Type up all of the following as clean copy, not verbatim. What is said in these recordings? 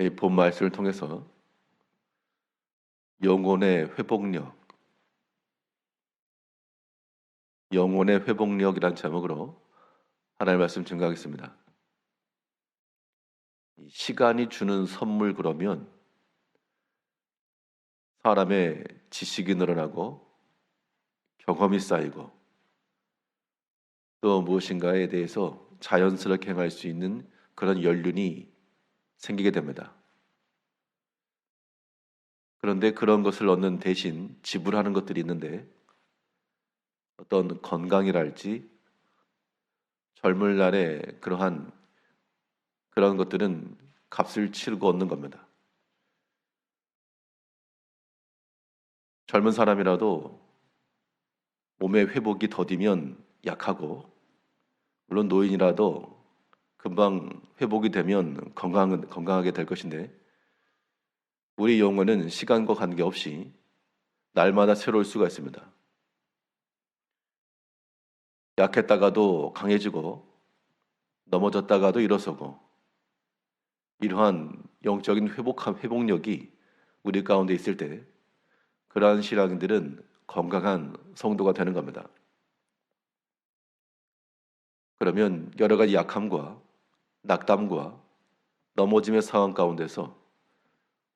이 본 말씀을 통해서 영혼의 회복력, 영혼의 회복력이란 제목으로 하나님의 말씀 증거하겠습니다. 이 시간이 주는 선물 그러면 사람의 지식이 늘어나고 경험이 쌓이고 또 무엇인가에 대해서 자연스럽게 행할 수 있는 그런 연륜이 생기게 됩니다. 그런데 그런 것을 얻는 대신 지불하는 것들이 있는데 어떤 건강이랄지 젊을 날에 그러한 그런 것들은 값을 치르고 얻는 겁니다. 젊은 사람이라도 몸의 회복이 더디면 약하고, 물론 노인이라도 금방 회복이 되면 건강하게 될 것인데, 우리 영혼은 시간과 관계없이 날마다 새로울 수가 있습니다. 약했다가도 강해지고, 넘어졌다가도 일어서고, 이러한 영적인 회복력이 우리 가운데 있을 때, 그러한 신앙인들은 건강한 성도가 되는 겁니다. 그러면 여러 가지 약함과 낙담과 넘어짐의 상황 가운데서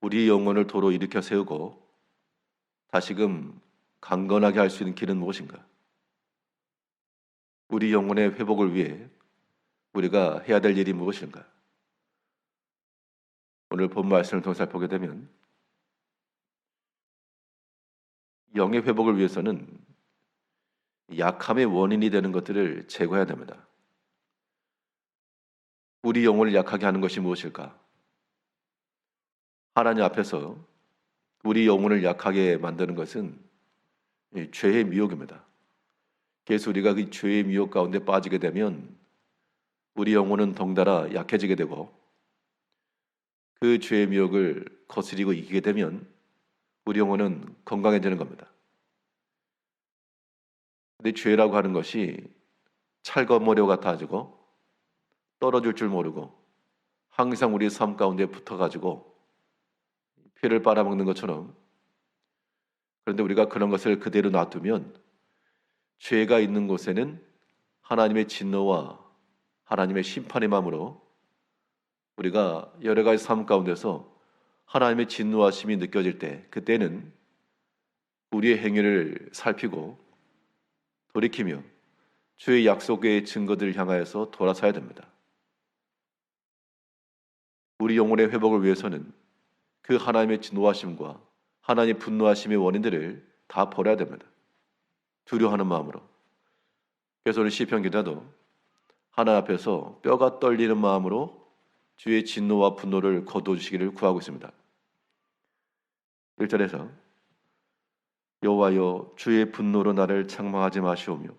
우리 영혼을 도로 일으켜 세우고 다시금 강건하게 할 수 있는 길은 무엇인가? 우리 영혼의 회복을 위해 우리가 해야 될 일이 무엇인가? 오늘 본 말씀을 통해 살펴보게 되면 영의 회복을 위해서는 약함의 원인이 되는 것들을 제거해야 됩니다. 우리 영혼을 약하게 하는 것이 무엇일까? 하나님 앞에서 우리 영혼을 약하게 만드는 것은 죄의 미혹입니다. 그래서 우리가 그 죄의 미혹 가운데 빠지게 되면 우리 영혼은 덩달아 약해지게 되고, 그 죄의 미혹을 거스리고 이기게 되면 우리 영혼은 건강해지는 겁니다. 근데 죄라고 하는 것이 찰거머리와 같아지고 떨어질 줄 모르고 항상 우리 삶 가운데 붙어가지고 피를 빨아먹는 것처럼, 그런데 우리가 그런 것을 그대로 놔두면 죄가 있는 곳에는 하나님의 진노와 하나님의 심판의 마음으로 우리가 여러 가지 삶 가운데서 하나님의 진노하심이 느껴질 때, 그때는 우리의 행위를 살피고 돌이키며 주의 약속의 증거들을 향하여서 돌아서야 됩니다. 우리 영혼의 회복을 위해서는 그 하나님의 진노하심과 하나님의 분노하심의 원인들을 다 버려야 됩니다. 두려워하는 마음으로. 그래서 오늘 시편 기자도 하나님 앞에서 뼈가 떨리는 마음으로 주의 진노와 분노를 거두어주시기를 구하고 있습니다. 1절에서 여호와여 주의 분노로 나를 책망하지 마시오며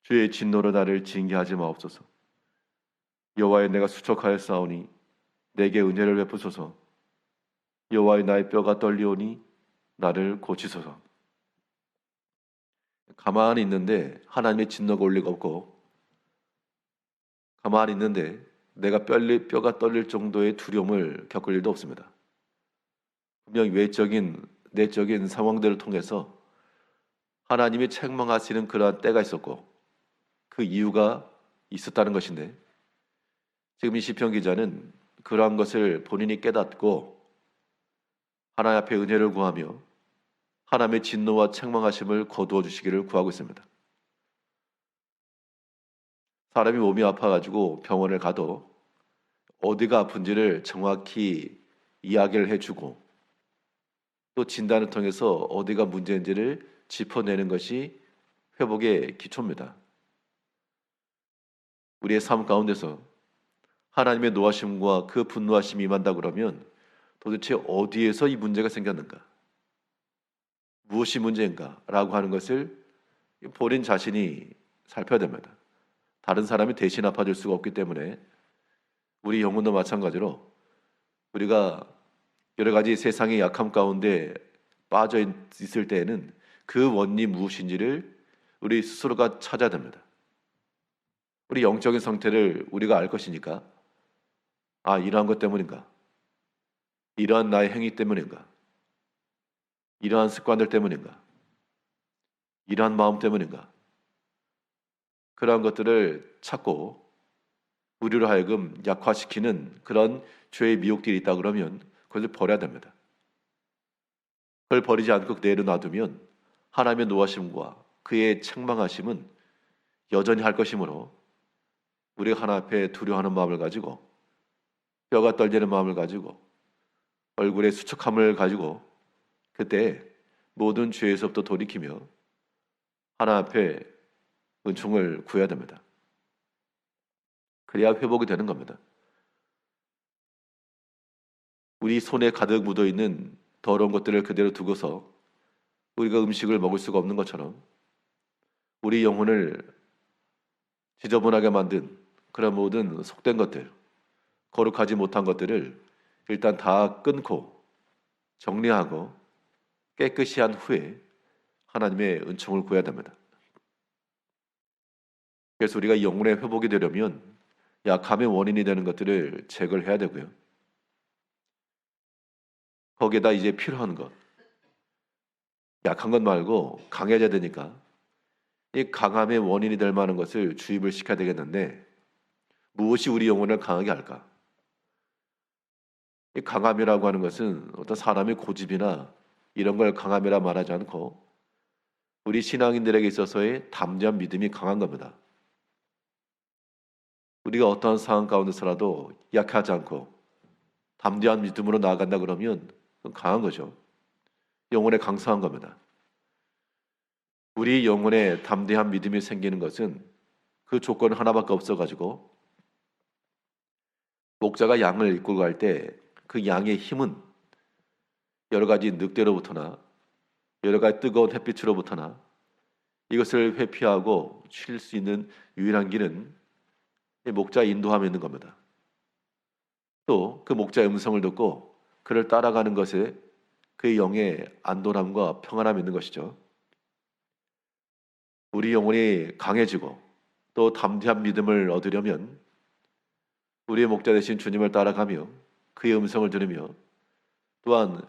주의 진노로 나를 징계하지 마옵소서. 여호와여 내가 수척하였사오니 내게 은혜를 베푸소서. 여호와여 나의 뼈가 떨리오니 나를 고치소서. 가만히 있는데 하나님의 진노가 올 리가 없고, 가만히 있는데 내가 뼈가 떨릴 정도의 두려움을 겪을 일도 없습니다. 분명 외적인 내적인 상황들을 통해서 하나님이 책망하시는 그러한 때가 있었고 그 이유가 있었다는 것인데, 지금 이 시편 기자는 그러한 것을 본인이 깨닫고 하나님 앞에 은혜를 구하며 하나님의 진노와 책망하심을 거두어 주시기를 구하고 있습니다. 사람이 몸이 아파가지고 병원을 가도 어디가 아픈지를 정확히 이야기를 해주고 또 진단을 통해서 어디가 문제인지를 짚어내는 것이 회복의 기초입니다. 우리의 삶 가운데서 하나님의 노하심과 그 분노하심이 임한다 그러면 도대체 어디에서 이 문제가 생겼는가? 무엇이 문제인가? 라고 하는 것을 본인 자신이 살펴야 됩니다. 다른 사람이 대신 아파줄 수가 없기 때문에 우리 영혼도 마찬가지로 우리가 여러 가지 세상의 약함 가운데 빠져 있을 때에는 그 원인이 무엇인지를 우리 스스로가 찾아야 됩니다. 우리 영적인 상태를 우리가 알 것이니까, 이러한 것 때문인가? 이러한 나의 행위 때문인가? 이러한 습관들 때문인가? 이러한 마음 때문인가? 그러한 것들을 찾고 우리로 하여금 약화시키는 그런 죄의 미혹들이 있다 그러면 그것을 버려야 됩니다. 그걸 버리지 않고 그대로 놔두면 하나님의 노하심과 그의 책망하심은 여전히 할 것이므로 우리가 하나님 앞에 두려워하는 마음을 가지고 뼈가 떨리는 마음을 가지고 얼굴에 수척함을 가지고 그때 모든 죄에서부터 돌이키며 하나님 앞에 은총을 구해야 됩니다. 그래야 회복이 되는 겁니다. 우리 손에 가득 묻어있는 더러운 것들을 그대로 두고서 우리가 음식을 먹을 수가 없는 것처럼 우리 영혼을 지저분하게 만든 그런 모든 속된 것들, 거룩하지 못한 것들을 일단 다 끊고 정리하고 깨끗이 한 후에 하나님의 은총을 구해야 됩니다. 그래서 우리가 영혼의 회복이 되려면 약함의 원인이 되는 것들을 제거를 해야 되고요. 거기에다 이제 필요한 것, 약한 것 말고 강해져야 되니까 이 강함의 원인이 될 만한 것을 주입을 시켜야 되겠는데 무엇이 우리 영혼을 강하게 할까? 이 강함이라고 하는 것은 어떤 사람의 고집이나 이런 걸 강함이라 말하지 않고 우리 신앙인들에게 있어서의 담대한 믿음이 강한 겁니다. 우리가 어떠한 상황 가운데서라도 약하지 않고 담대한 믿음으로 나아간다 그러면 그건 강한 거죠. 영혼에 강성한 겁니다. 우리 영혼에 담대한 믿음이 생기는 것은 그 조건 하나밖에 없어가지고 목자가 양을 이끌고 갈 때 그 양의 힘은 여러 가지 늑대로부터나 여러 가지 뜨거운 햇빛으로부터나 이것을 회피하고 쉴 수 있는 유일한 길은 목자의 인도함에 있는 겁니다. 또 그 목자의 음성을 듣고 그를 따라가는 것에 그의 영의 안도함과 평안함이 있는 것이죠. 우리 영혼이 강해지고 또 담대한 믿음을 얻으려면 우리의 목자 되신 주님을 따라가며 그의 음성을 들으며 또한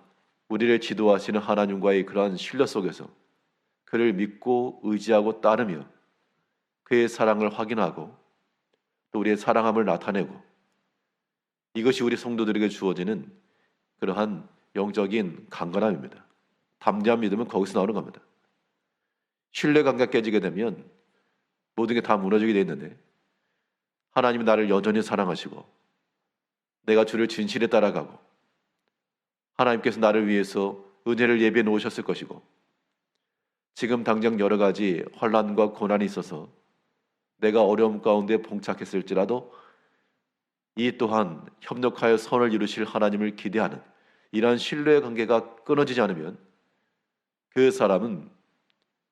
우리를 지도하시는 하나님과의 그러한 신뢰 속에서 그를 믿고 의지하고 따르며 그의 사랑을 확인하고 또 우리의 사랑함을 나타내고 이것이 우리 성도들에게 주어지는 그러한 영적인 강건함입니다. 담대한 믿음은 거기서 나오는 겁니다. 신뢰관계가 깨지게 되면 모든 게 다 무너지게 되어 있는데 하나님이 나를 여전히 사랑하시고 내가 주를 진실에 따라가고 하나님께서 나를 위해서 은혜를 예비해 놓으셨을 것이고 지금 당장 여러 가지 환난과 고난이 있어서 내가 어려움 가운데 봉착했을지라도 이 또한 협력하여 선을 이루실 하나님을 기대하는 이러한 신뢰의 관계가 끊어지지 않으면 그 사람은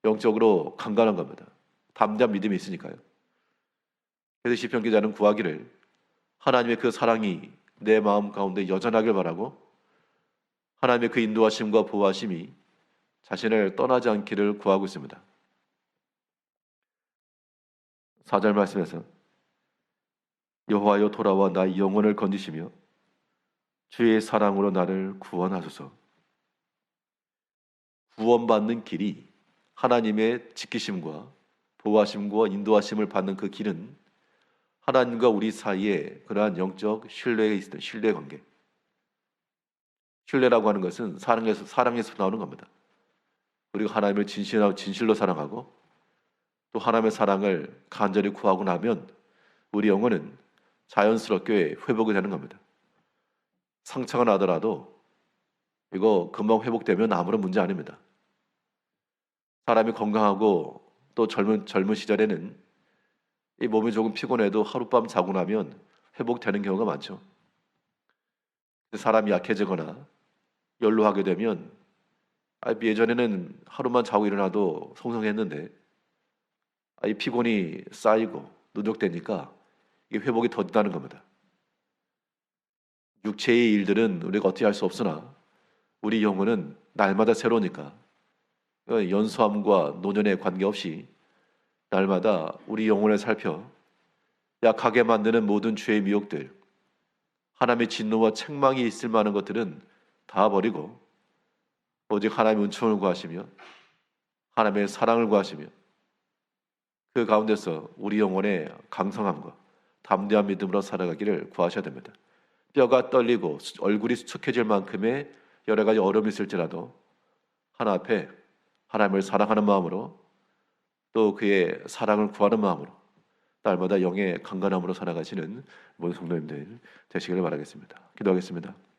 영적으로 강건한 겁니다. 담대한 믿음이 있으니까요. 그래서 시편 기자는 구하기를 하나님의 그 사랑이 내 마음 가운데 여전하길 바라고 하나님의 그 인도하심과 보호하심이 자신을 떠나지 않기를 구하고 있습니다. 4절 말씀에서 여호와여 돌아와 나의 영혼을 건지시며 주의 사랑으로 나를 구원하소서. 구원받는 길이 하나님의 지키심과 보호하심과 인도하심을 받는 그 길은 하나님과 우리 사이에 그러한 영적 신뢰에 있는 신뢰 관계. 신뢰라고 하는 것은 사랑에서 나오는 겁니다. 우리가 하나님을 진실로 사랑하고 또 하나님의 사랑을 간절히 구하고 나면 우리 영혼은 자연스럽게 회복이 되는 겁니다. 상처가 나더라도 이거 금방 회복되면 아무런 문제 아닙니다. 사람이 건강하고 또 젊은 시절에는 이 몸이 조금 피곤해도 하룻밤 자고 나면 회복되는 경우가 많죠. 사람이 약해지거나 연로하게 되면 예전에는 하루만 자고 일어나도 성성했는데 이 피곤이 쌓이고 누적되니까 이게 회복이 더딘다는 겁니다. 육체의 일들은 우리가 어떻게 할 수 없으나 우리 영혼은 날마다 새로우니까 연수함과 노년에 관계없이 날마다 우리 영혼을 살펴 약하게 만드는 모든 죄의 미혹들, 하나님의 진노와 책망이 있을 만한 것들은 다 버리고 오직 하나님의 은총을 구하시며 하나님의 사랑을 구하시며 그 가운데서 우리 영혼의 강성함과 담대한 믿음으로 살아가기를 구하셔야 됩니다. 뼈가 떨리고 얼굴이 수척해질 만큼의 여러 가지 어려움이 있을지라도 하나 앞에 하나님을 사랑하는 마음으로 또 그의 사랑을 구하는 마음으로 날마다 영의 강건함으로 살아가시는 모든 성도님들 되시기를 바라겠습니다. 기도하겠습니다.